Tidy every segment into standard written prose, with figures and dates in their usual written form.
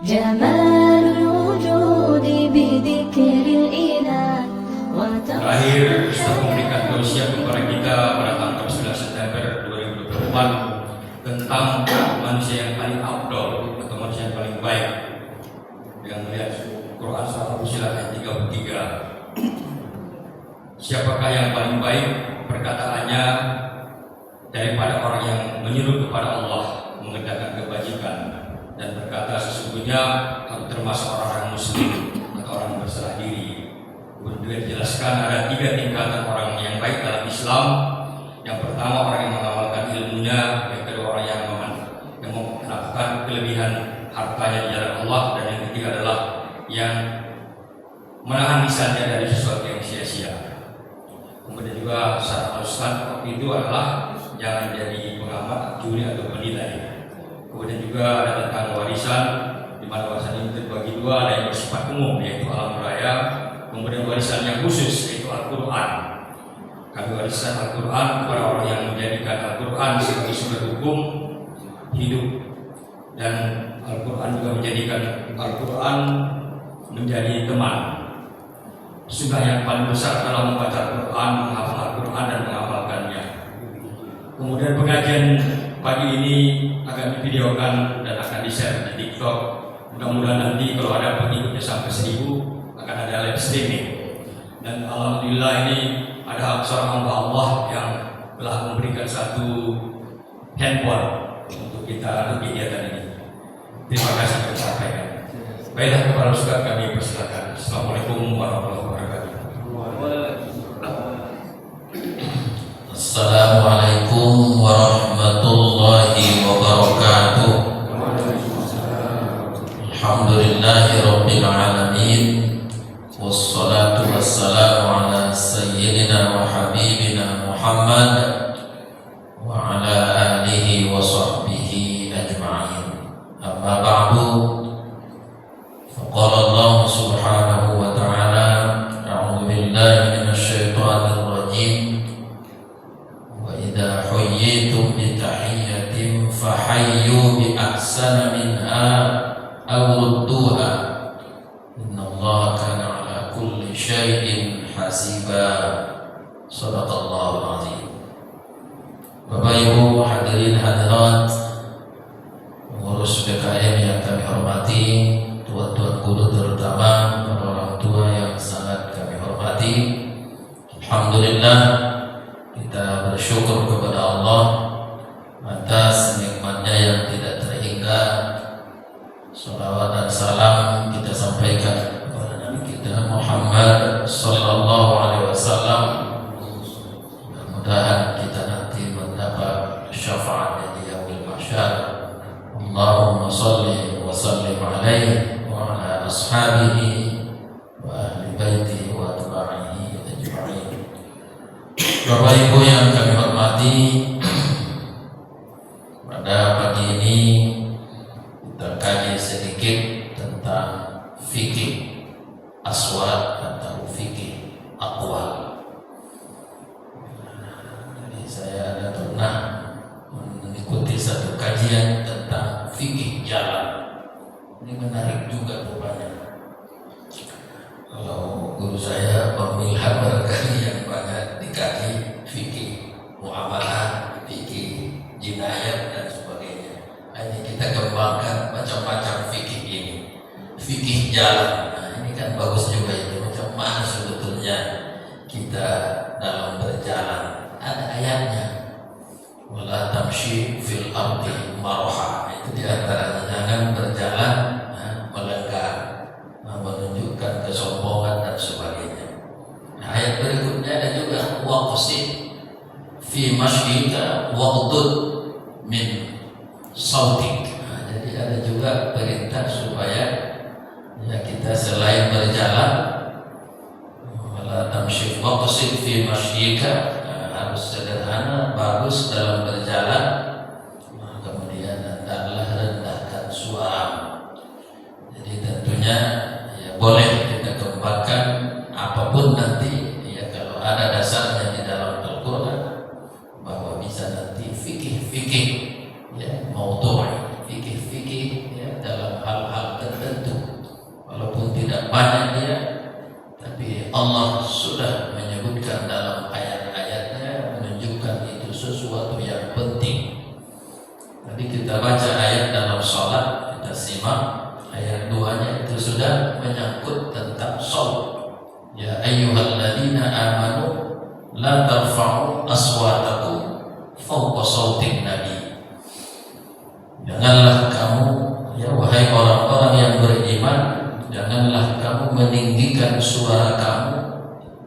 جمال الوجود بذكر الإله. Terakhir, Ustaz memberikan tausiah kepada kita pada tanggal 9 September 2024 tentang manusia yang paling afdal atau manusia yang paling baik. Dengan melihat Quran surah Al-Fussilat ayat 33. Siapakah yang paling baik? Perkataannya daripada orang yang menyuruh kepada Allah mengerjakan kebajikan dan berkata sesungguhnya aku termasuk orang-orang muslim atau orang berserah diri. Kemudian dijelaskan ada 3 tingkatan orang yang baik dalam Islam. Yang pertama orang yang mengamalkan ilmunya, yang kedua orang yang menafkahkan kelebihan hartanya di jalan Allah, dan yang ketiga adalah yang menahan lisannya dari sesuatu yang sia-sia. Kemudian juga syarat Ustaz waktu itu adalah jangan jadi pengamat, juri atau penilai. Kemudian juga ada tentang warisan, di mana warisan ini terbagi 2, ada yang bersifat umum yaitu alam raya, kemudian warisan yang khusus yaitu Al-Quran. Kami warisan Al-Quran kepada orang yang menjadikan Al-Quran sebagai sumber hukum hidup, dan Al-Quran juga menjadikan Al-Quran menjadi teman. Sunnah yang paling besar dalam membaca Al-Quran, menghafal Al-Quran dan mengamalkannya. Kemudian pengajian pagi ini akan divideokan dan akan di-share di TikTok. Mudah-mudahan nanti kalau ada pengikutnya sampai 1000 akan ada live streaming. Dan alhamdulillah ini ada seorang hamba Allah yang telah memberikan satu handphone untuk kita untuk kegiatan ini. Terima kasih kami sampaikan. Baiklah kepada Ustaz kami persilakan. Assalamualaikum warahmatullahi wabarakatuh. Assalamualaikum warahmatullahi wabarakatuh. Alhamdulillahi rabbil alamin. Wassalatu wassalamu ala sayyidina wa habibina Muhammad wa ala alihi wa sahbihi ajma'in. Amma ba'du. Faqala Allah subhanahu wa ta'ala, a'udzu billahi minasy syaithanir rajim. Wa idza huyyitum bi tahiyyatin fahayyu bi ahsana minha aw rudduha. Innallaha kana ala kulli syai'in hasiba. Shadaqallahul azim. Bapak Ibu hadirin hadirat, pengurus BKM yang kami hormati, tuan-tuan guru terutama, para orang tua yang sangat kami hormati. Alhamdulillah, kita bersyukur kepada Allah atas nikmatnya yang tidak terhingga. Salawat dan salam kita sampaikan kepada Nabi kita Muhammad sallallahu alaihi wasallam. Mudah-mudahan kita nanti mendapat syafaatnya di yaumil mahsyar. Allahumma shalli wa sallim alaihi wa ala ashabihi wa ahli baitihi wa atba'ihi ajma'in. Bapak Ibu yang kami hormati, pada pagi ini kita kaji sedikit tentang fikih aswad atau fikih aqwal. Jadi saya ada pernah mengikuti satu kajian tentang fikih jalan. Ini menarik juga rupanya. Kalau guru saya pemilhan barangkali yang banyak dikaji fikih muamalah, fikih jinayat dan sebagainya. Hanya kita kembangkan macam-macam fikih ini. Fikih jalan, nah ini kan bagus juga itu. Macam mana sebetulnya kita dalam berjalan? Ada ayatnya. Wala tamshi fil ardi marha. Itu diantaranya, jangan berjalan melenggang, menunjukkan kesombongan dan sebagainya. Nah, ayat berikutnya ada juga waqsid fi mashyika waqdud min sautik. Nah, jadi ada juga perintah supaya ya kita selain berjalan wala tamshi waqsid fi mashyika, harus sederhana, bagus dalam berjalan. Nah, kemudian hendaklah rendahkan suara. Jadi tentunya ya boleh kita kembangkan apapun nanti ya kalau ada dasarnya di dalam Al-Quran, bahwa bisa nanti fikih-fikih ya maudhu', fikih-fikih ya dalam hal-hal tertentu tidak banyak dia, tapi Allah sudah menyebutkan dalam ayat-ayatnya, menunjukkan itu sesuatu yang penting. Tadi kita baca ayat dalam sholat, kita simak ayat 2-nya itu sudah menyangkut tentang sholat. Ya ayyuhalladzina amanu la tarfa'u aswatakum fawqa sautin nabi. Janganlah kamu, ya wahai orang-orang yang beriman, janganlah kamu meninggikan suara kamu,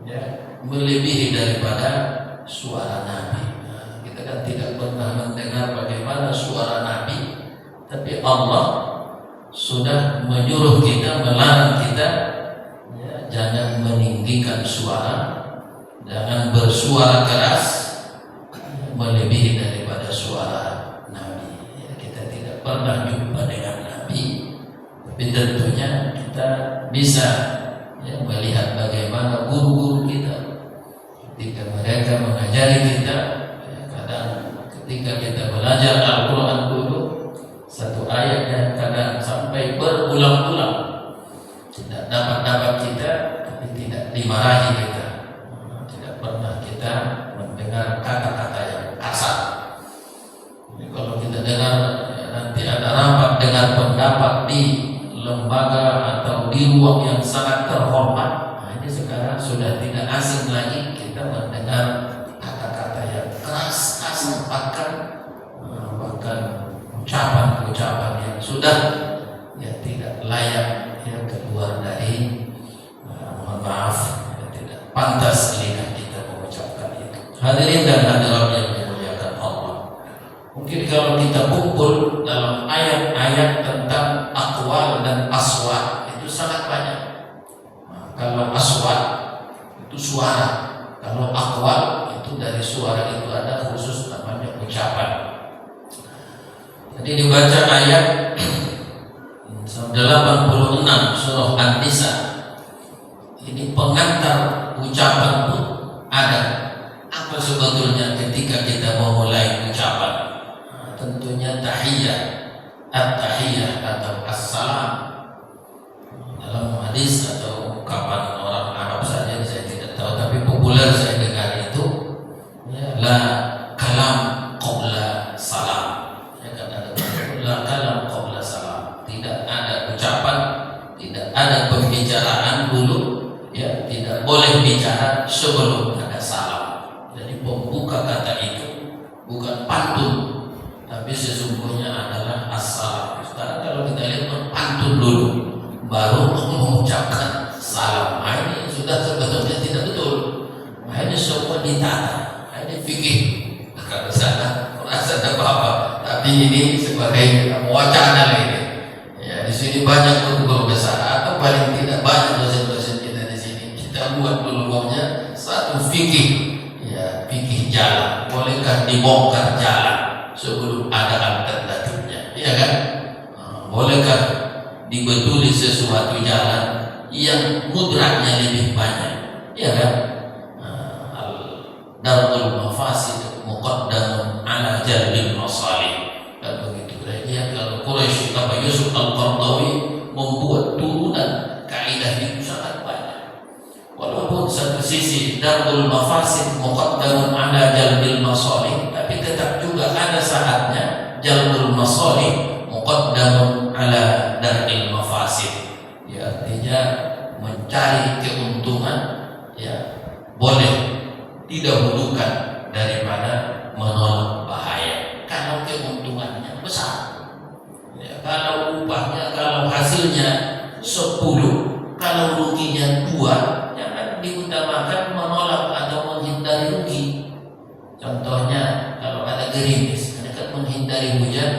ya, melebihi daripada suara Nabi. Nah, kita kan tidak pernah mendengar bagaimana suara Nabi, tapi Allah sudah menyuruh kita, melarang kita, ya, jangan meninggikan suara, jangan bersuara keras melebihi daripada suara Nabi. Ya, kita tidak pernah jumpa dengan Nabi, tapi tentunya kita bisa, ya, melihat bagaimana guru-guru kita ketika mereka mengajari kita. Ya, kadang ketika kita belajar Al-Quran dulu, satu ayat yang kadang sampai berulang-ulang tidak dapat kita, tapi tidak dimarahi kita. Tidak pernah kita mendengar kata-kata yang kasar. Jadi kalau kita dengar, ya, nanti ada rapat dengan pendapat di lembaga atau di ruang yang sangat terhormat, nah ini sekarang sudah tidak asing lagi kita mendengar kata-kata yang keras, kasar, bahkan ucapan-ucapan yang sudah, ya, tidak layak, ya, keluar dari, mohon maaf, ya, tidak pantas lidah kita mengucapkan itu. Hadirin dan hadirat yang dimuliakan Allah, mungkin kalau kita kumpul dalam ayat-ayat tentang aqwal dan aswat itu sangat banyak. Nah, kalau aswat itu suara, kalau aqwal itu dari suara itu ada khusus namanya ucapan. Jadi dibaca ayat 86 surah An-Nisa, ini pengantar ucapan pun ada. Apa sebetulnya ketika kita mau mulai ucapan? Nah, tentunya tahiyat, at-tahiyat atau assalam. Dalam hadis atau ungkapan orang Arab saja, saya tidak tahu, tapi populer saya dengar itu, ya, la kalam qabla salam. Ya, kan ada la kalam qabla salam. Tidak ada ucapan, tidak ada pembicaraan dulu, ya, tidak boleh bicara sebelum ada salam. Jadi pembuka kata itu bukan pantun, tapi sesungguhnya adalah assalam. Sekarang kalau kita lihat berpantun dulu baru mengucapkan salam, ini sudah sebetulnya tidak betul. Ini semua ditata, ini fikih. Kalau sana merasa ada apa-apa, tapi ini sebagai wacana ini. Ya, di sini banyak guru-guru besar atau paling tidak banyak dosen-dosen kita di sini. Kita buat dulu maunya satu fikih, ya, fikih jalan. Bolehkah dibongkar jalan sebelum ada alternatifnya, ya kan? Bolehkah dibetuli sesuatu jalan yang mudratnya lebih banyak, ya kan? Darul mafasid muqaddamun ala jalbil masalih, dan begitu. Ya, kalau Quraisy apa Yusuf Al-Qaradawi membuat turunan kaidah itu sangat banyak. Walaupun satu sisi darul mafasid muqaddamun ala jalbil masalih, tapi tetap juga ada saatnya jalbul masalih muqaddamun ala daril mafasid. Ya, artinya mencari keuntungan, ya, boleh didahulukan daripada menolak bahaya kalau keuntungannya besar. Ya, kalau upahnya, kalau hasilnya 10, kalau ruginya 2, jangan diutamakan menolak atau menghindari rugi. Contohnya kalau ada gerimis, ini kan menghindari hujan,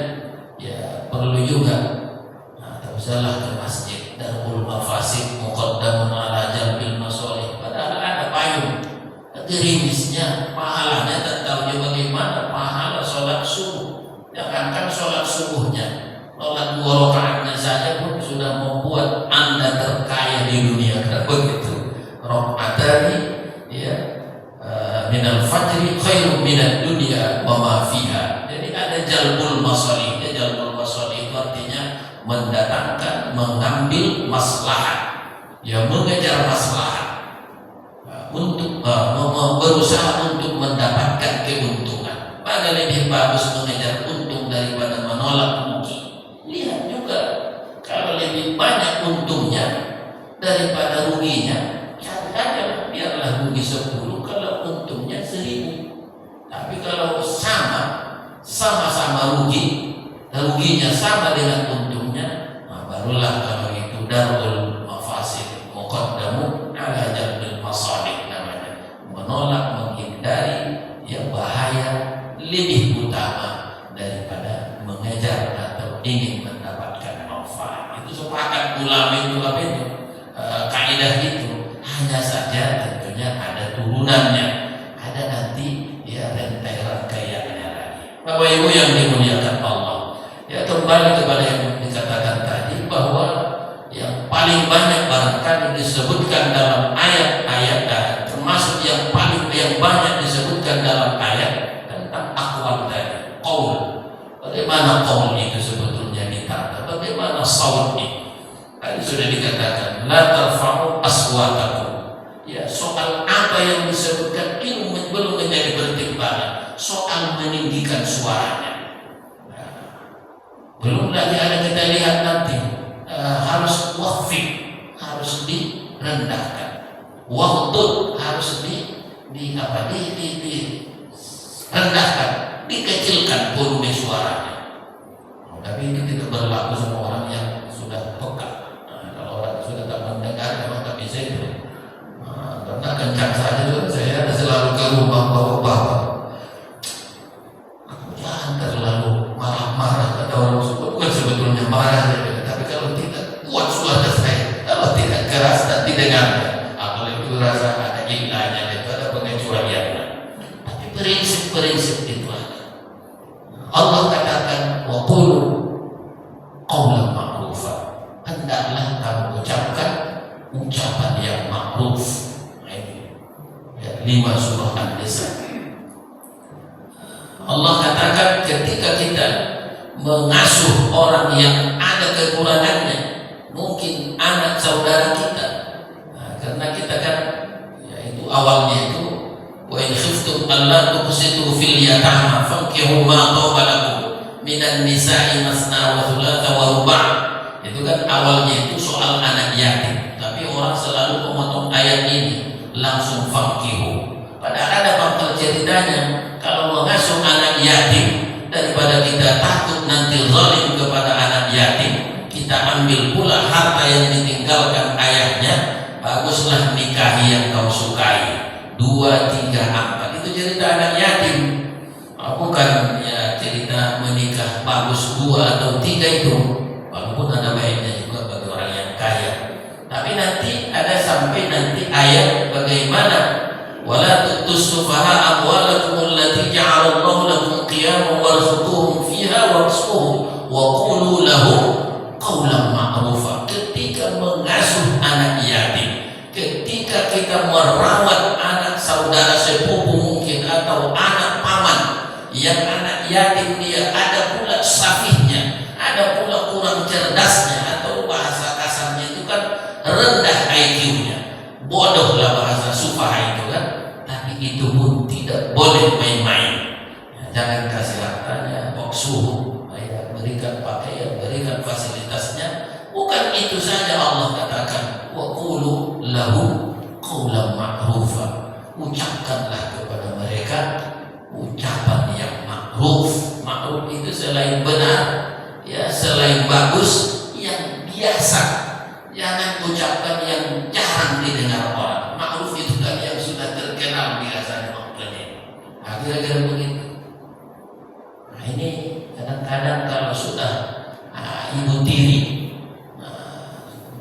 ya perlu juga. Nah, tak usahlah ke masjid. Darul mafasid muqaddamun ala jalbil masalih. Padahal ada payung. Gerimisnya, pahalanya tak tahu dia bagaimana pahala sholat subuh. Jangankan sholat subuhnya, sholat 2 rakaatnya saja pun sudah membuat Anda terkaya di dunia. Karena begitu, rakaatani, ya, minal fajri khairum minad dunya wa ma fiha. Jadi ada jalbul masalih. Jalbul masalih itu artinya mendatangkan, mengambil maslahat. yang mengejar maslahat, untuk berusaha untuk mendapatkan keuntungan. Mana lebih bagus mengejar untung daripada menolak rugi? Lihat juga, kalau lebih banyak untungnya daripada ruginya, cari aja, biarlah rugi 10 kalau untungnya 1000. Tapi kalau sama-sama rugi, ruginya sama dengan untungnya, nah barulah kalau itu darul mafasid muqaddamu ala jalbil masalih namanya. Menolak, menghindari yang bahaya lebih utama daripada mengejar atau ingin mendapatkan manfaat. Itu sepakat ulama itu apa itu? Kaidah itu. Hanya saja tentunya ada turunannya, ada nanti ya rantai-rantaiannya lagi. Bapak Ibu yang dimuliakan Allah, ya kembali kepada yang dikatakan tadi bahwa yang paling banyak barangkali disebutkan dalam ayat-ayat, termasuk yang banyak disebutkan dalam ayat tentang akwal tadi, qaul. Bagaimana qaul itu sebetulnya ditata? Bagaimana saut itu? Tadi sudah dikatakan la tarfa'u aswatakum. Ya, soal apa yang disebutkan ilmu belum menjadi pertimbangan. Soal meninggikan suaranya. Belum lagi ada kita lihat nanti harus waqfi, harus direndahkan. Waqtud harus direndahkan, dikecilkan volume suaranya. Tapi ini tidak berlaku sama orang yang sudah peka. Kalau orang sudah tak mendengar memang tak bisa itu. Karena kencang saja saya selalu ke rumah bapak-bapak. Jangan terlalu marah-marah, kata orang sebut. Bukan sebetulnya marah, tapi kalau tidak kuat suara saya, kalau tidak keras dan didengar, apalagi itu rasa ada ilahnya, itu ada pengecualiannya. Tapi prinsip-prinsip itu ada. Allah katakan waqulu qawlan ma'rufa. Hendaklah kamu ucapkan ucapan yang ma'ruf. Ya, 5 surah An-Nisa. Allah katakan ketika kita mengasuh orang yang ada kekurangannya, mungkin anak saudara kita, karena kita kan ya itu awalnya itu wa in khiftum alla tuqsitu fil yatama fankihu ma taba lakum minan nisa'i masna wa thulatha wa ruba'. Itu kan awalnya itu soal anak yatim, tapi orang selalu memotong ayat ini langsung fankihu. Padahal ada pangkal ceritanya. Kalau mengasuh anak yatim, daripada kita takut nanti zalim kepada anak yatim, kita ambil pula harta yang ditinggalkan ayahnya. Baguslah nikahi yang kau sukai, 2, 3, 4. Itu cerita anak yatim, bukan ya cerita menikah bagus 2 atau 3 itu. Walaupun ada baiknya juga bagi orang yang kaya. Tapi nanti ada sampai nanti ayat bagaimana wala tu'tus sufaha amwalakum allati ja'alallahu lakum qiyaman warzuquhum fiha warzuquhum wa qulu lahum qawlan ma'rufa. Ketika mengasuh anak yatim, ketika kita merawat anak saudara sepupu mungkin atau anak paman yang anak yatim, dia ada pula safihnya, ada pula kurang cerdasnya, atau bahasa kasarnya itu kan rendah IQ-nya, bodoh lah bahasa sufaha itu kan. Tapi itu pun tidak boleh main-main. Jangan kasih hartanya, waksuhu, berikan pakaian, berikan fasilitasnya. Bukan itu saja, Allah katakan wa qulu lahu qawlan ma'rufa. Ucapkanlah kepada mereka ucapan yang ma'ruf. Ma'ruf itu selain benar, ya selain bagus, yang biasa. Jangan ucapkan yang jarang didengar orang. Ma'ruf itu kan yang sudah terkenal biasanya maksudnya. Kira-kira begitu. Nah ini kadang-kadang kalau sudah ibu tiri,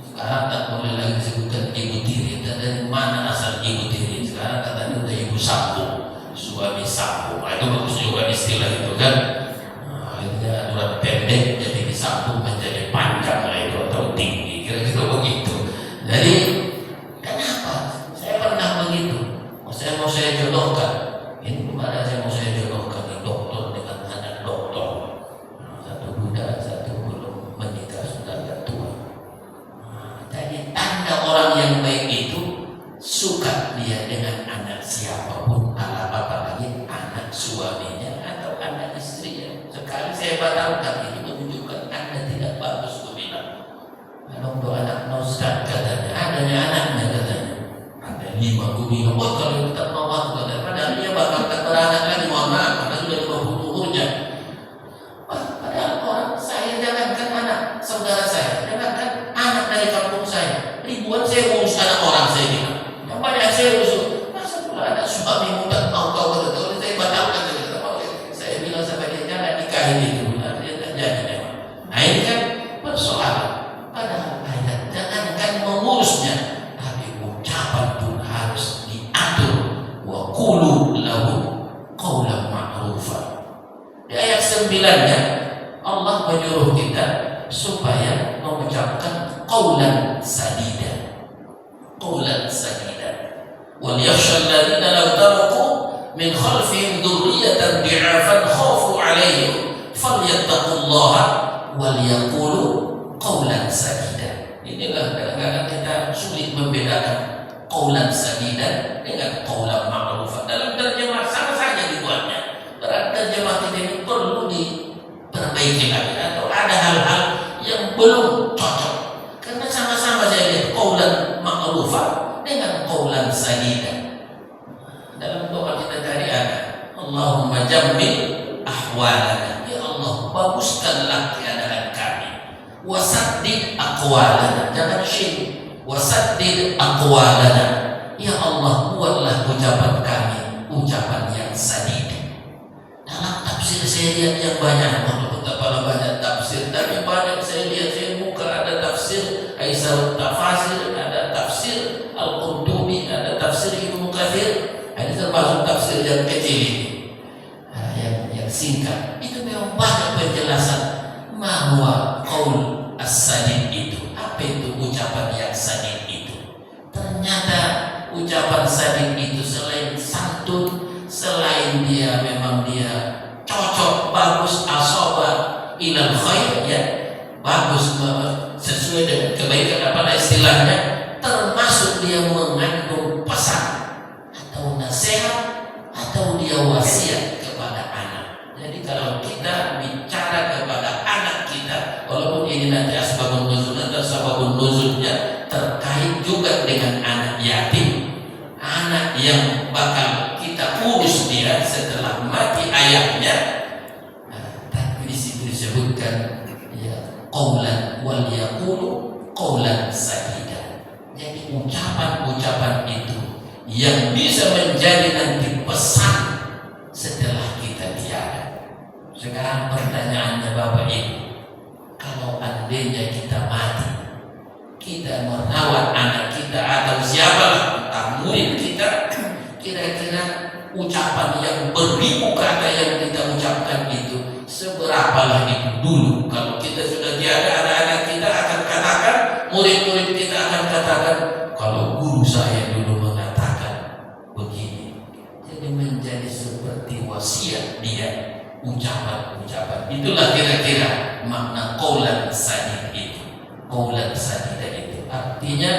sekarang tak boleh lagi disebutkan ibu tiri. Dari mana asal ibu tiri? Sekarang katanya udah ibu sambung, suami sambung. Nah, itu bagus juga istilah itu kan. Akhirnya aturan pendek jadi disambung menjadi panjang lah itu atau tinggi. Kira-kira begitu. Jadi kenapa? Saya pernah begitu. Mau saya jodohkan. Ini kemarin saya mau saya jodohkan dokter dengan anak dokter. Satu qawlan sadida. Qawlan sadida. Wal yakhsha alladhina law taraku min khalfihim dhurriyyatan di'afan khafu 'alaihim falyattaqullaha wal yaqulu qawlan sadida. Inilah kadang-kadang kita sulit membedakan qawlan sadida dengan qawlan ma'rufan. Dalam terjemah sama saja dibuatnya. Berarti terjemah kita ini perlu diperbaiki lagi, atau ada hal-hal yang belum cocok. Karena sama-sama saya lihat qawlan ma'rufan dengan qawlan sadida. Dalam doa kita tadi ada Allahumma jammil ahwalana, ya Allah baguskanlah keadaan kami, wasaddid aqwalana, jangan syirik, wasaddid aqwalana, ya Allah buatlah ucapan kami ucapan yang sadid. Dalam tafsir saya lihat yang banyak, walaupun tak banyak tafsir, tapi banyak saya lihat, saya buka ada tafsir Aisyah Tafasir, ada tafsir Al-Qurtubi, ada tafsir Ibnu Katsir. Ini termasuk tafsir yang kecil ini, yang singkat. Itu memang banyak penjelasan bahwa qaul as-sadid itu. Apa itu ucapan yang sadid itu? Ternyata ucapan sadid itu selain santun, selain dia memang dia cocok, bagus, asoba ilal khair, ya, bagus, sesuai dengan kebaikan, apa istilahnya, termasuk dia mengandung pesan atau nasihat atau dia wasiat kepada anak. Jadi kalau kita bicara kepada anak kita, walaupun ini nanti asbabun nuzul atau sababun nuzulnya terkait juga dengan anak yatim, anak yang bakal kita urus dia setelah mati ayahnya, tapi di situ disebutkan ya qaulan wal yaqulu qaulan sadida. Jadi ucapan-ucapan itu yang bisa menjadi nanti pesan setelah kita tiada. Sekarang pertanyaannya Bapak Ibu, kalau andainya kita mati, kita merawat anak kita atau siapalah, entah murid kita, kira-kira ucapan yang beribu kata yang kita ucapkan itu seberapalah itu dulu. Kalau kita sudah tiada, anak-anak kita akan katakan, murid-murid kita akan katakan, kalau guru saya dulu mengatakan begini. Jadi menjadi seperti wasiat dia, ucapan-ucapan. Itulah kira-kira makna qaulan sadid itu. Qaulan sadid itu artinya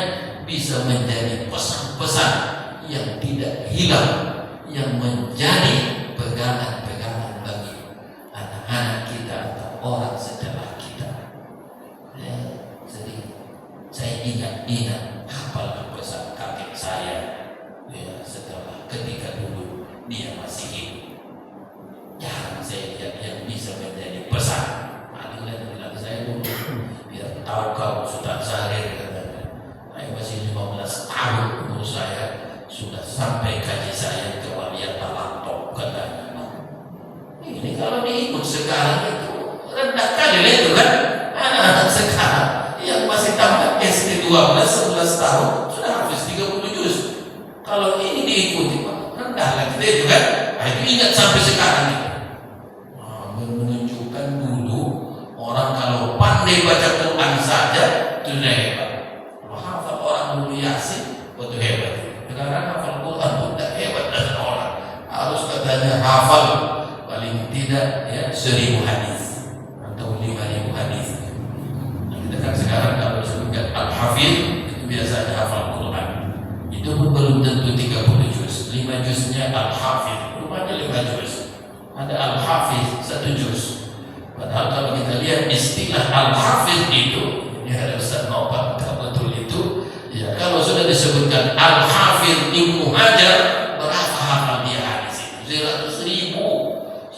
bisa menjadi pesan-pesan yang tidak hilang, yang menjadi pegangan-pegangan bagi anak-anak kita atau orang setelah kita. Ya, jadi saya ingat apalah pesan kakek saya, ya, setelah ketika dulu dia masih hidup. Jarang saya lihat yang bisa menjadi pesan. Paling bilang saya dulu, biar tahu kau sudah sehari, saya masih 15 tahun umur saya, sudah sampai kaji saya ke Waliyata Laptop, katanya. Ini kalau diikut sekarang itu rendah kali itu kan. Anak-anak sekarang yang masih tamat SD 12-11 tahun sudah habis 30 juz. Kalau ini diikuti rendah lagi itu kan. Nah, itu ingat sampai sekarang itu. Menunjukkan dulu orang kalau pandai baca Quran saja itu sudah hebat. Kalau hafal orang dulu Yasin itu hebat. Sekarang hafal Quran itu tidak hebat dengan orang. Harus katanya hafal paling tidak ya 1000 hadis atau 5000 hadis. Nah, kita kan sekarang kalau disebutkan al-hafidh itu biasanya hafal Quran. Itu pun belum tentu 30 juz. 5 juznya al-hafidh, rupanya 5 juz. Ada al-hafidh 1 juz. Padahal kalau kita lihat istilah al-hafidh itu, ini ada Ustaz Nopat betul itu. Ya, kalau sudah disebutkan al-hafidh Ibnu Hajar, berapa hafal dia hadis itu?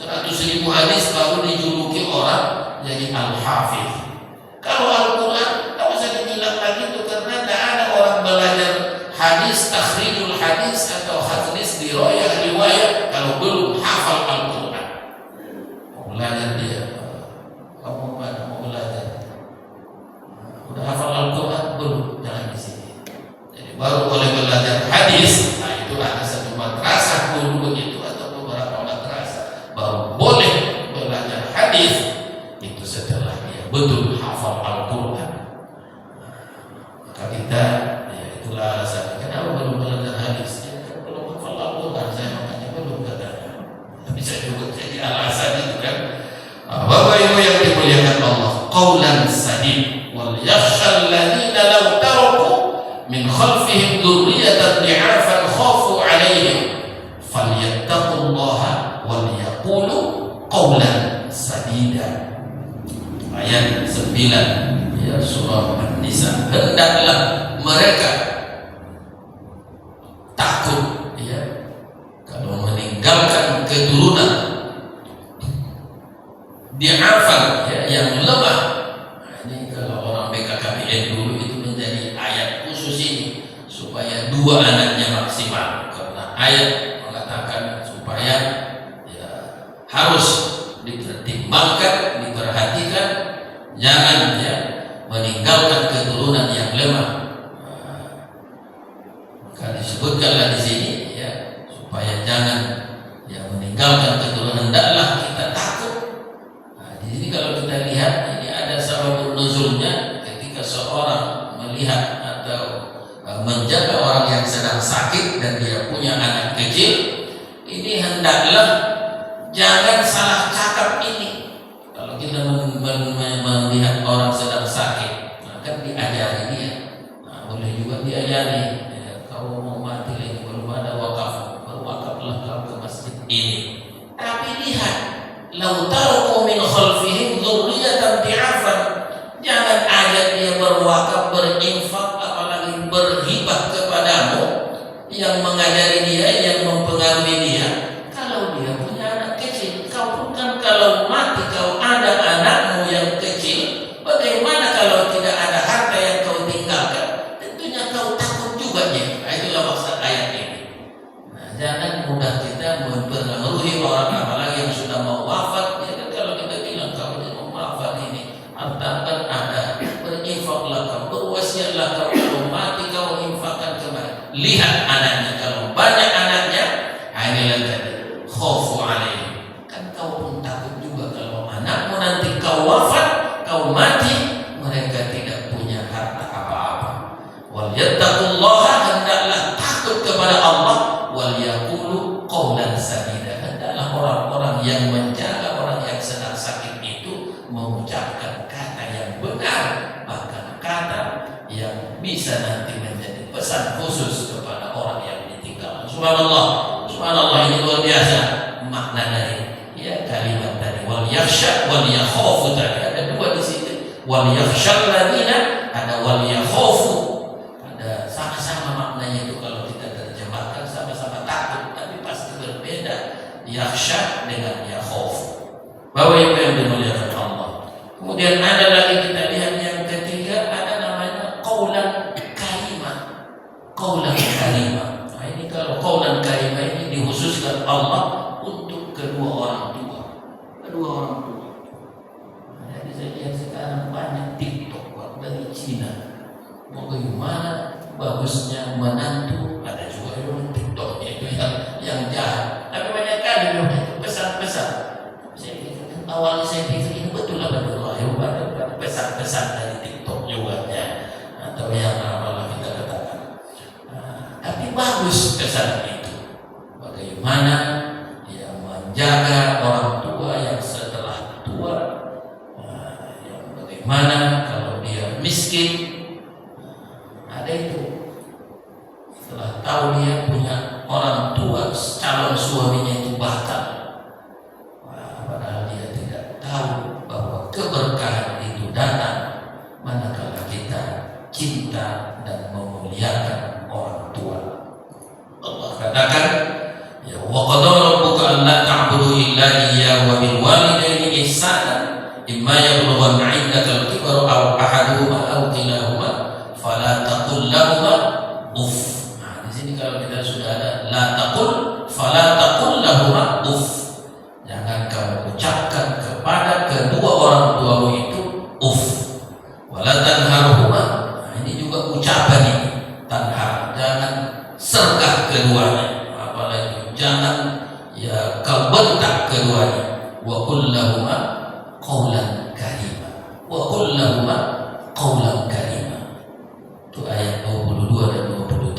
100.000 hadis baru dijuluki orang jadi al-hafidh. Kalau Al-Quran, tak usah dibilang lagi itu, karena tak ada orang belajar hadis, takhrijul hadis atau hadis riwayat kalau belum hafal Al-Quran. Mau belajar dia, kamu mana mau belajar? Udah hafal Al-Quran belum? Jangan di sini. Jadi baru boleh belajar hadis. Nah, itu ada satu madrasah dulu begitu atau beberapa madrasah baru boleh belajar hadis. Itu setelah dia betul hafal Al-Quran. Maka kita, ya itulah alasan kenapa belum belajar hadis. Ya, belum hafal Al-Quran, saya makanya belum katanya. Tapi saya juga jadi alasan itu kan. Bapak Ibu yang dimuliakan Allah, qaulan sadid wal yakhshal ladzina law taraku min khalfihim dzurriyyatan dhi'afan khafu 'alaihim falyattaqullaha wal yaqulu qaulan sadida. Ayat 9 ya surah An-Nisa. Hendaklah mereka takut ya kalau meninggalkan keturunan di'afan ya, yang lemah. Nah, ini kalau orang BKKBN dulu itu menjadi ayat khusus ini supaya 2 anaknya maksimal, karena ayat mengatakan supaya ya harus dipertimbangkan, diperhatikan, jangan ya meninggalkan keturunan yang lemah. Nah, maka disebutkanlah di sini ya supaya jangan ya meninggalkan keturunan, hendaklah kita takut. Jadi kalau kita lihat ini ada sababun nuzulnya ketika seorang melihat atau menjaga orang yang sedang sakit dan dia punya anak kecil, ini hendaklah jangan salah cakap ini. Kalau kita melihat orang sedang sakit, maka diajari dia. Nah, boleh juga diajari. Ya, kau mau mati lagi belum ada wakaf, berwakaflah kau ke masjid ini. Tapi lihat, lau taraku min khalfihim dzurriyyatan dhi'afan. Jangan ajak dia berwakaf, berinfak, apalagi berhibah kepadamu, yang mengajari dia, yang mempengaruhi dia. Kalau dia punya anak kecil, kau pun kan kalau mati kau ada anakmu yang kecil, bagaimana kalau tidak ada harta yang kau tinggalkan? Tentunya kau takut juga ya. Nah, itulah maksud ayat ini. Nah, jangan mudah kita mempengaruhi orang, apalagi yang sudah mau wafat. Ya kan, kalau kita bilang kau mau wafat ini, harta kan ada, berinfaklah kau, berwasiatlah kau, kalau mati kau infakkan kembali. Lihat anaknya, kalau banyak anaknya, inilah tadi khaufu alaihim. Kan kau pun takut juga kalau anakmu nanti kau wafat, kau mati, mereka tidak punya harta apa-apa. Wal yattaqullaha, hendaklah takut kepada Allah, wal yaqulu qaulan sadida. Hendaklah orang-orang yang menjaga orang yang sedang sakit itu mengucapkan kata yang benar, bahkan kata yang bisa nanti menjadi pesan khusus kepada orang yang ditinggalkan. Subhanallah, subhanallah, ini luar biasa makna dari ya kalimat tadi. Wal yakhsha wal yakhafu tadi ada 2 di situ. Wal yakhshal ladzina, ada wal yakhafu. Ada sama-sama maknanya itu kalau kita terjemahkan, sama-sama takut, tapi pasti berbeda. Yakhsha dengan yakhafu. Bapak Ibu yang dimuliakan Allah. Kemudian ada lagi kita lihat yang ketiga, ada namanya qaulan karimah. Qaulan karimah. Nah, ini kalau qaulan karimah ini dikhususkan Allah untuk kedua orang tua. Kedua orang tua. Nah, jadi saya lihat sekarang banyak TikTok dari Cina. Bagaimana bagusnya menantu, ada juga yang TikToknya itu yang jahat. Tapi banyak kali itu pesan-pesan. Awalnya saya pikir ini betul apa betul, ada pesan-pesan dari TikTok juga ya, atau yang apalah kita katakan. Tapi bagus pesan itu. Bagaimana dia menjaga orang tua yang setelah tua, yang bagaimana kalau dia miskin, ada itu. Setelah tahu dia punya orang tua, calon suaminya itu batal. Padahal dia tidak tahu bahwa keberkahan itu datang manakala kita cinta dan memuliakan orang tua. Allah katakan, ya wa qadara rabbuka alla ta'budu illa iyyahu wa bil walidayni ihsana imma yablughanna 'indaka al-kibara aw ahaduhuma aw kilahuma fala taqul lahumā uff. Nah, di sini kalau kita sudah ada la taqul, fala taqul lahumā uff. Jangan kamu ucapkan kepada kedua orang tuamu itu uff. Wala tanharhuma. Nah, ini juga ucapan ini. Tanhar, jangan sergah keduanya. Apalagi jangan ya kau bentak keduanya. Wa qul lahumā qaulan karima. Wa qul lahumā qaulan karima. Itu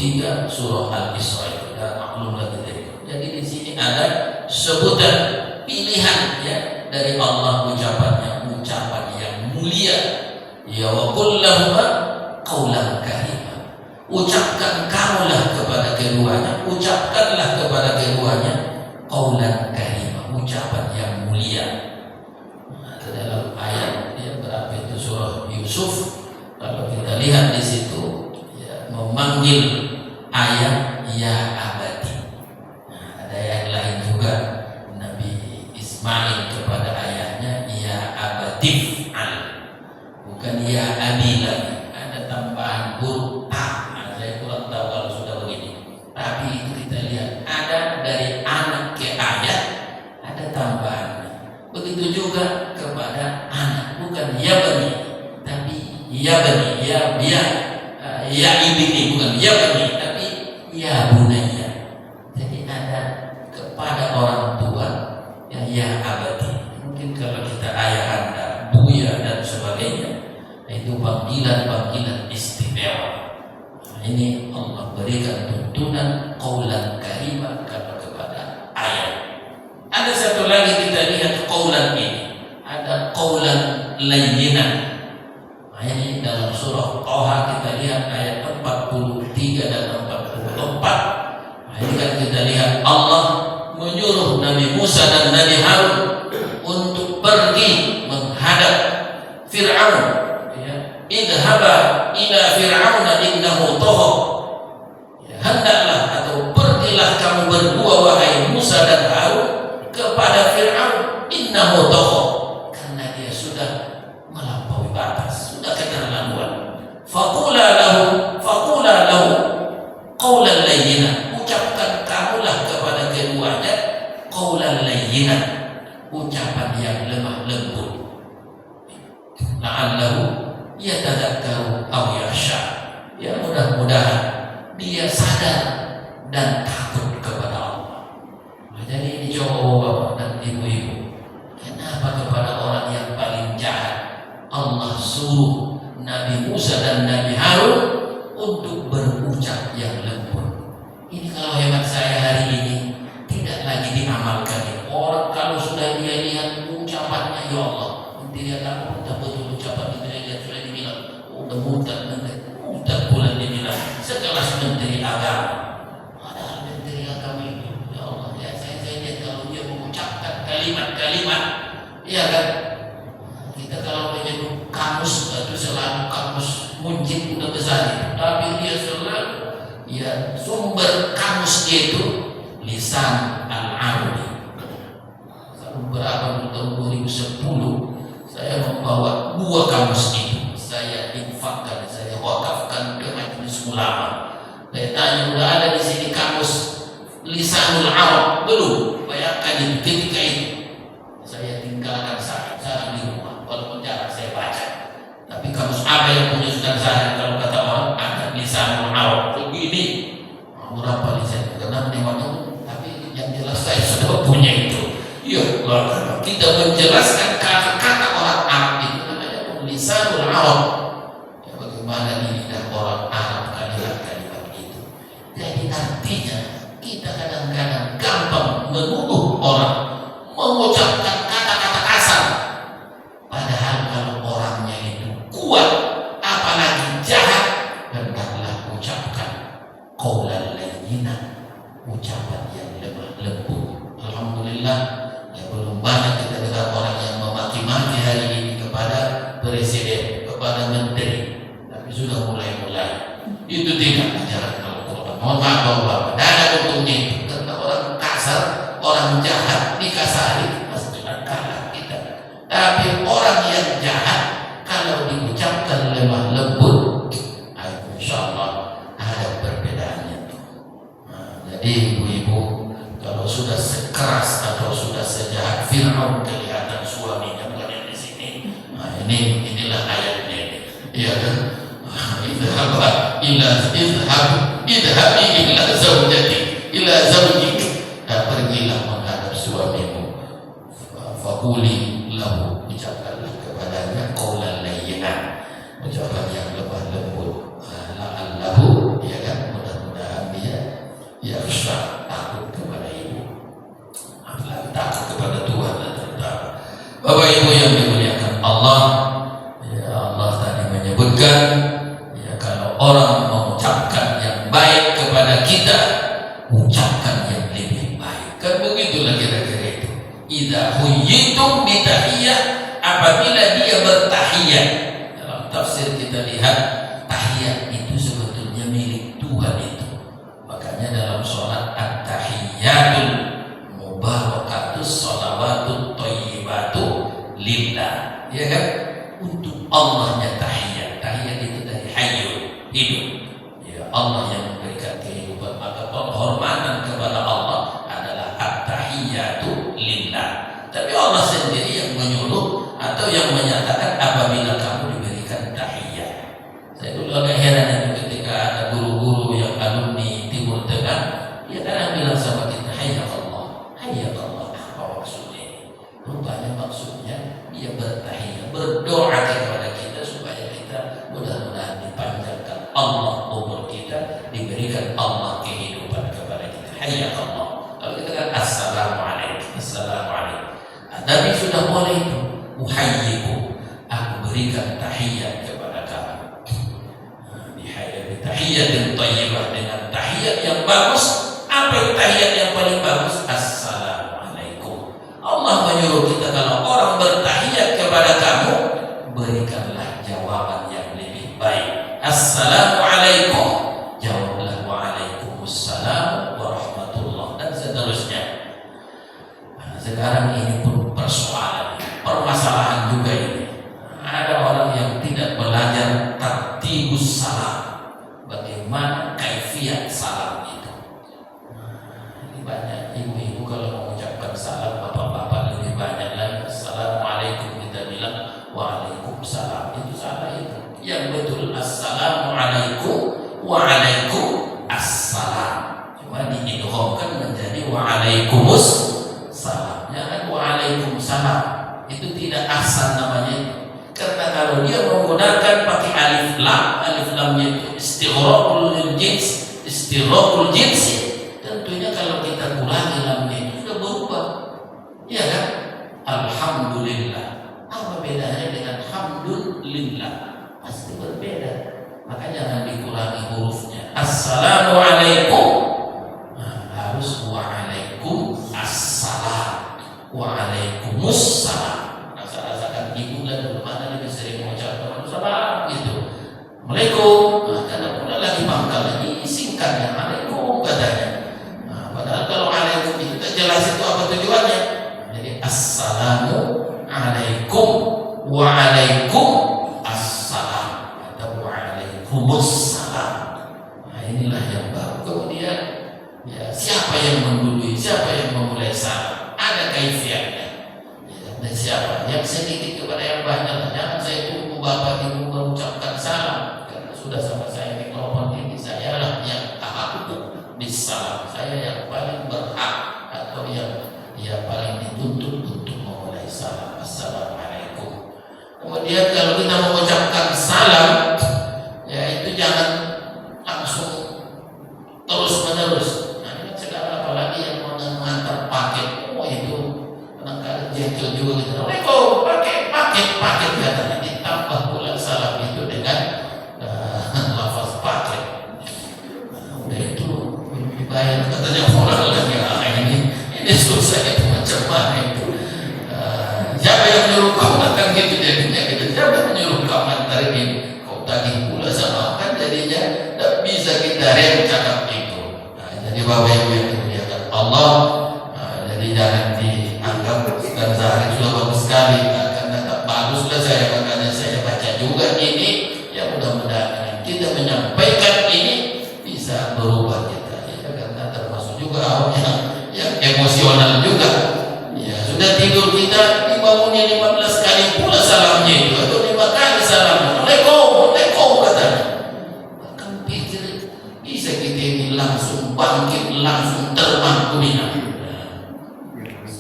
23 surah Al-Isra itu. Maklum lagi dari itu. Jadi di sini ada sebutan pilihan ya dari Allah, ucapan yang mulia. Ya wa qul lahuma qaulan karima. Ucapkan kamulah kepada keduanya, ucapkanlah kepada keduanya qaulan karima, ucapan yang mulia. Nah, dalam ayat ya berapa itu surah Yusuf, kalau kita lihat di situ ya, memanggil ayat ya abadi. Nah, ada yang lain juga Nabi Ismail kepada ayahnya ya abadi al, bukan ya abi lagi, ada tambahan huruf a. Nah, saya kurang tahu kalau sudah begini, tapi itu kita lihat ada dari anak ke ayat ada tambahannya. Begitu juga kepada anak, bukan ya bani tapi ya bani, ya ibni, bukan ya bani tapi ya bunaya. Jadi ada kepada orang tua ya abadi. Mungkin kalau kita ayah anda, buya dan sebagainya, itu panggilan istimewa. Nah, ini Allah berikan tuntunan qaulan karimah kepada ayat. Ada satu lagi kita lihat qaulan ini, ada qaulan layyinan. Nah, ini dalam surah Thaha kita lihat ayat 43 dan 44. Nah, ini kan kita lihat Allah menyuruh Nabi Musa dan Nabi Harun untuk pergi menghadap Fir'aun. Ya, idhaba ila Fir'aun innahu tagha. Ya, hendaklah atau pergilah kamu berdua wahai Musa dan Harun kepada Fir'aun, innahu tagha, karena dia sudah melampaui batas, sudah keterlaluan. Faqula lahu qaulan layyinan, ucapkan kamulah kepada keduanya qaulan layyinan, ucapan yang lemah lembut. La'allahu yatadzakkaru aw yakhsha, ya mudah-mudahan dia sadar dan takut kepada Allah. Jadi ini cowok dan ibu-ibu, kenapa kepada orang yang paling jahat Allah suruh Nabi Musa dan Nabi Harun untuk berucap yang lembut? Ini kalau hemat saya hari ini tidak lagi diamalkan. Orang kalau sudah dia lihat ucapannya, ya Allah, nanti dia tahu betul ucapan itu dia sudah dibilang udah mudah bulan dibilang sekelas menteri agama. Padahal menteri agama itu, ya Allah, ya saya lihat kalau dia mengucapkan kalimat-kalimat, ya kan, kita kalau menyebut kamus itu selalu kamus munjid udah besar, tapi dia selalu ya sumber kamusnya itu lisan al-arabi. Berapa tahun 2010 saya membawa 2 kamus itu, saya infakkan, saya wakafkan ke majelis ulama. Saya tanya, udah ada di sini kamus lisanul arab belum? Bayangkan itu ketika itu saya tinggalkan saya di rumah, walaupun jarang saya baca. Tapi kamus apa yang punya Ustaz Zahir, kalau kata orang ada lisanul arab begini, berapa lisan? Karena memang, tapi yang jelas saya sudah punya itu. Ya, kita menjelaskan kata-kata orang Arab itu namanya lisanul Arab. Ya, bagaimana di lidah orang Arab kalimat-kalimat itu. Jadi artinya kita kadang-kadang gampang menuduh orang mengucapkan kata-kata kasar. Padahal kalau orangnya itu kuat, apalagi jahat, hendaklah ucapkan qaulan layyinan, ucapan yang lemah lembut. Alhamdulillah. Belum banyak kita dengar orang yang memaki-maki hari ini kepada presiden, kepada menteri, tapi sudah mulai-mulai. Itu tidak ajaran Al-Quran. Mohon maaf bahwa ada untungnya itu, karena orang kasar, orang jahat dikasari pasti akan kalah kita. Tapi orang yang jahat kalau diucapkan lemah lembut, insya Allah ada perbedaannya. Nah, jadi ibu-ibu, kalau sudah sekeras atau sudah sejahat Fir'aun kelihatan suaminya, bukan yang di sini. Nah, inilah ayatnya. Ya kan? Idhabi ila zawjik, pergilah menghadap suamimu. Faquli lahu, ucapkanlah kepadanya qaulan layyinan, ucapan yang lemah lembut. La'allahu, ya kan, mudah-mudahan orang mengucapkan yang baik kepada kita, ucapkan yang lebih baik. Kan begitulah kira-kira itu. Idza huyyitum bitahiyah, apabila dia bertahiyat. Dalam tafsir kita lihat tahiyat itu sebetulnya milik Tuhan itu. Makanya dalam sholat at-tahiyyatul mubarakatus sholawatut thayyibatu lillah, ya kan? Untuk Allahnya tahiyat. Tahiyat itu dari hayyun, hidup. Ya, Allah yang memberikan kehidupan, maka penghormatan kepada Allah adalah at-tahiyyatu lillah. Tapi Allah sendiri yang menyuruh atau yang menyatakan apabila kamu diberikan tahiyat. Saya dulu agak heran itu ketika ada guru-guru yang alumni Timur Tengah, dia kadang bilang sama kita, hayyakallah, hayyakallah. Apa maksudnya? Rupanya maksudnya dia bertahiyat, berdoa kepada kita supaya kita mudah-mudahan dipanjangkan Allah umur kita, diberikan Allah kehidupan kepada kita. Hayyakallah. Kalau kita kan assalamualaikum, assalamualaikum. Tapi sudah boleh itu, uhayyikum, aku berikan tahiyat kepada kamu. Tahiyat thayyibah, dengan tahiyat yang bagus. Apa itu tahiyat yang paling bagus? Assalamualaikum. Allah menyuruh kita kalau orang bertahiyat kepada kamu, berikanlah jawaban yang lebih baik. Assalamualaikum, jawablah waalaikumsalam warahmatullah, dan seterusnya. Nah, sekarang ini pun permasalahan juga ini. Ada orang yang tidak belajar tartibus salam, bagaimana kaifiat salam itu. Ini banyak ibu-ibu kalau mengucapkan salam, bapak-bapak lebih banyak lagi. Assalamualaikum kita bilang waalaikumsalam, itu salah itu. Yang betul assalamualaikum waalaikumsalam, cuma diidghamkan menjadi waalaikumsalam. Jangan waalaikumsalam, itu tidak ahsan namanya itu. Karena kalau dia menggunakan pakai alif lamnya itu istighraqul jins, tentunya kalau kita kurangi lamnya itu sudah berubah. Iya kan? Alhamdulillah. Apa bedanya dengan hamdulillah? Pasti berbeda. Maka jangan dikurangi hurufnya. Assalamualaikum, nah, harus waalaikumsalam, waalaikumsalam. Rasa-rasakan ibu dan mana lebih sering mengucapkan salam gitu. Assalamualaikum, nah, karena pula lagi pangkal lagi singkatnya alaikum katanya. Nah, padahal kalau alaikum itu tak jelas itu apa tujuannya. Jadi assalamu alaikum waalaikum assalam atau waalaikumsalam. Nah, inilah yang baru. Kemudian ya, siapa yang mendului, siapa yang memulai salam, ada kaifiatnya. Dan siapa yang sedikit kepada yang banyak. Jangan saya tunggu bapak ibu mengucapkan salam, karena sudah sama saya mikrofon ini, saya lah yang ahakku bisalam, saya yang paling berhak atau yang paling dituntut untuk memulai salam. Assalamualaikum. Kemudian kalau kita mengucapkan salam, ya itu jangan langsung terus menerus. Nah, ini sekarang apalagi yang mengantar paket, itu kadang-kadang jengkel juga gitu. Assalamualaikum, paket katanya, ditambah pula salam itu dengan lafaz paket. Nah, udah itu dibayar katanya orang lagi. Ini susah itu, macam mana itu? Siapa yang menyuruh kau makan gitu jadinya gitu? Siapa yang menyuruh kau ngantar ini? Kau tagih pula sama kan, jadinya tak bisa kita rem cakap itu. Nah, jadi bapak ibu yang dimuliakan Allah, jadi jangan dianggap Ustaz Zahri sudah bagus sekali. Karena tak baguslah saya, makanya saya baca juga ini. Ya mudah-mudahan kita menyampaikan ini bisa berubah kita. Ya, karena termasuk juga orang yang emosional juga. Ya, sudah tidur kita dibangunin 15 kali pula salamnya itu, atau 5 kali salamnya. Assalamualaikum katanya. Kan pikir bisa kita ini langsung bangkit, langsung terbang dunia.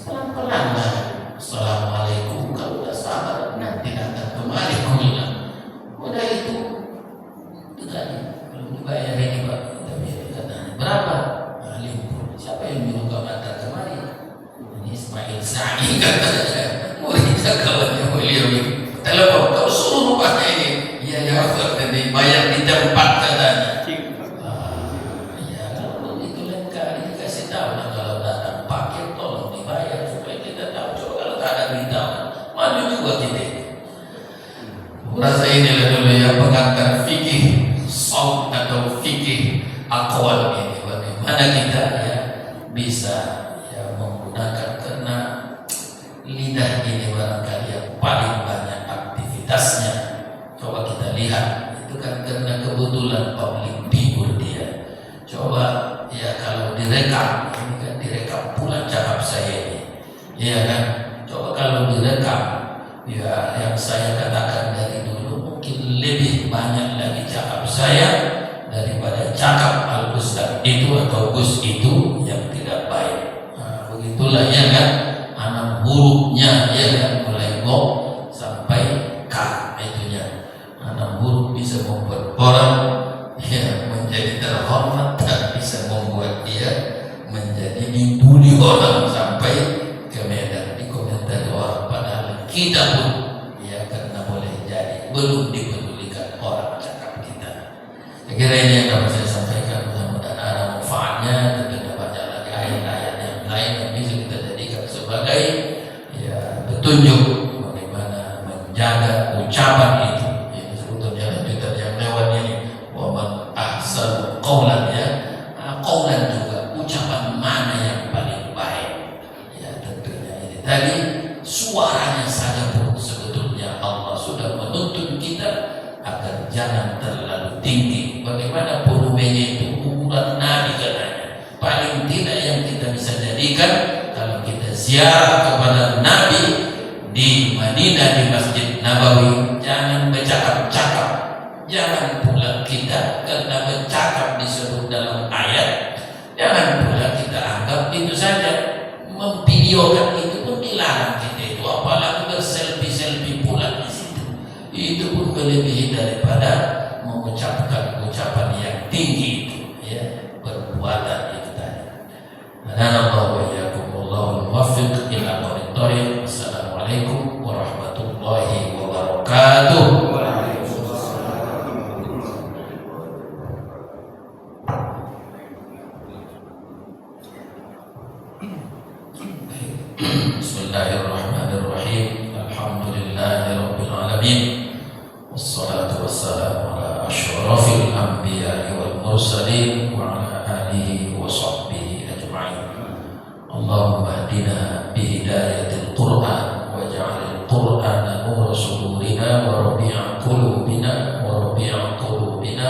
Pelan-pelan lah. Assalamualaikum, kalau udah sabar nanti datang kemari kumina. Udah itu tadi belum dibayar ini Pak. Berapa? 50. Siapa yang minum kau antar kemari? Ini Ismail Sa'id katanya. Muridnya kawannya beliau ini. Telepon, kau suruh rupanya ini. Iya ya, tadi bayar di tempat. akwal ini, bagaimana kita ya bisa ya menggunakan, karena lidah ini barangkali yang paling banyak aktivitasnya. Coba kita lihat, itu kan karena kebetulan public figure dia. Coba ya kalau direkam, ini kan direkam pula cakap saya ini, ya kan. Coba kalau direkam, ya yang saya katakan dari dulu mungkin lebih banyak lagi cakap saya daripada cakap Al-Ustaz itu atau Gus itu yang tidak baik. Nah, begitulah ya kan, anak hurufnya ya kan, mulai gok sampai k itunya. Anak huruf bisa membuat orang ya menjadi terhormat dan bisa membuat dia menjadi dibully orang sampai ke medan, dikomentari orang, padahal kita pun ya karena boleh jadi belum dipedulikan orang cakap kita. Saya kira ini yang dapat saya sampaikan, mudah-mudahan ada manfaatnya. Tentunya banyak lagi ayat-ayat yang lain yang bisa kita jadikan sebagai ya petunjuk bagaimana menjaga ucapan itu. Ini sebetulnya lanjutan yang lewat ini, waman ahsanu qawlan, ya qawlan juga ucapan mana yang paling baik. Ya tentunya ini tadi suaranya saja pun sebetulnya Allah sudah menuntut kita agar jangan terlalu tinggi. Bagaimana volumenya itu, ukuran Nabi katanya. Paling tidak yang kita bisa jadikan kalau kita ziarah kepada Nabi di Madinah, di Masjid Nabawi, jangan bercakap-cakap. Jangan pula kita karena bercakap disebut dalam ayat, jangan pula kita anggap itu saja. Memvideokan itu pun dilarang kita itu, apalagi berselfie-selfie pula di situ. Itu pun melebihi daripada mengucapkan ucapan yang tinggi itu, ya, perbuatan itu tadi. Alhamdulillah wa iyyakumullahu muwaffiq ila aqwamit thoriq. Wassalamualaikum warahmatullahi wabarakatuh. Bismillahirrahmanirrahim. Alhamdulillahirabbil alamin. Wassalatu wassalamu ala asyrafil anbiya'i wal mursalin wa ala alihi wa sahbihi ajma'in. Allahumma hdina bihidayatil Qur'an waj'alil Qur'ana nura sudurina wa rabi'a qulubina wa rabi'a qulubina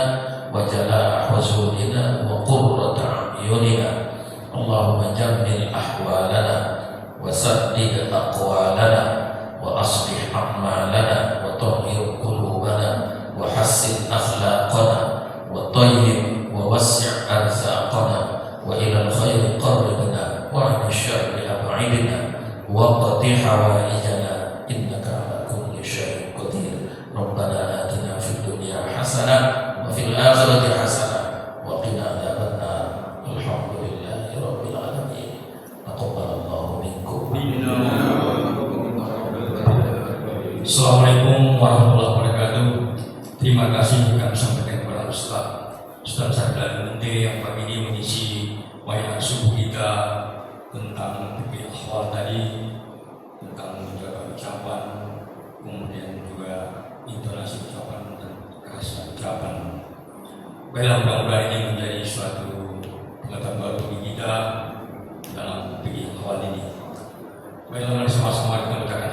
wa jala'a huzunina wa qurrata a'yunina. Allahumma jammil ahwalana wa saddid aqwalana wa aslih a'malana wa tahhir qulubana wa hassin akhlaqana wa tayyib wa wassi' arzaqana wa ila al-khairi qarribna wa 'an asy-syarri ab'idna wa qati' hawaijana innaka 'ala kulli syai'in qadir. Rabbana atina fid dunya hasanah wa fil akhirati hasanah wa qina adzabannar. Alhamdulillahi rabbil alamin. Taqabbalallahu minkum. Assalamualaikum warahmatullahi wabarakatuh. Terima kasih kami sampaikan kepada Ustaz Sadlan Munte yang pagi ini mengisi wayang subuh kita tentang fikih akhwal tadi, tentang menjaga ucapan, kemudian juga intonasi ucapan dan kerasa ucapan. Baiklah, mudah-mudahan ini menjadi suatu pengetahuan baru bagi kita dalam fikih akhwal ini. Baiklah, mari sama-sama kita ucapkan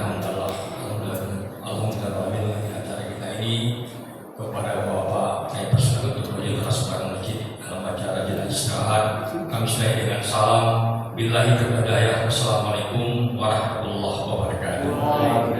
alhamdulillah di acara kita ini kepada Bapak Kiai Persatuan Ketua Majelis Sebarang Masjid dalam acara jalan istirahat. Kami sulai dengan salam billahi taufiq. Wassalamualaikum warahmatullahi wabarakatuh.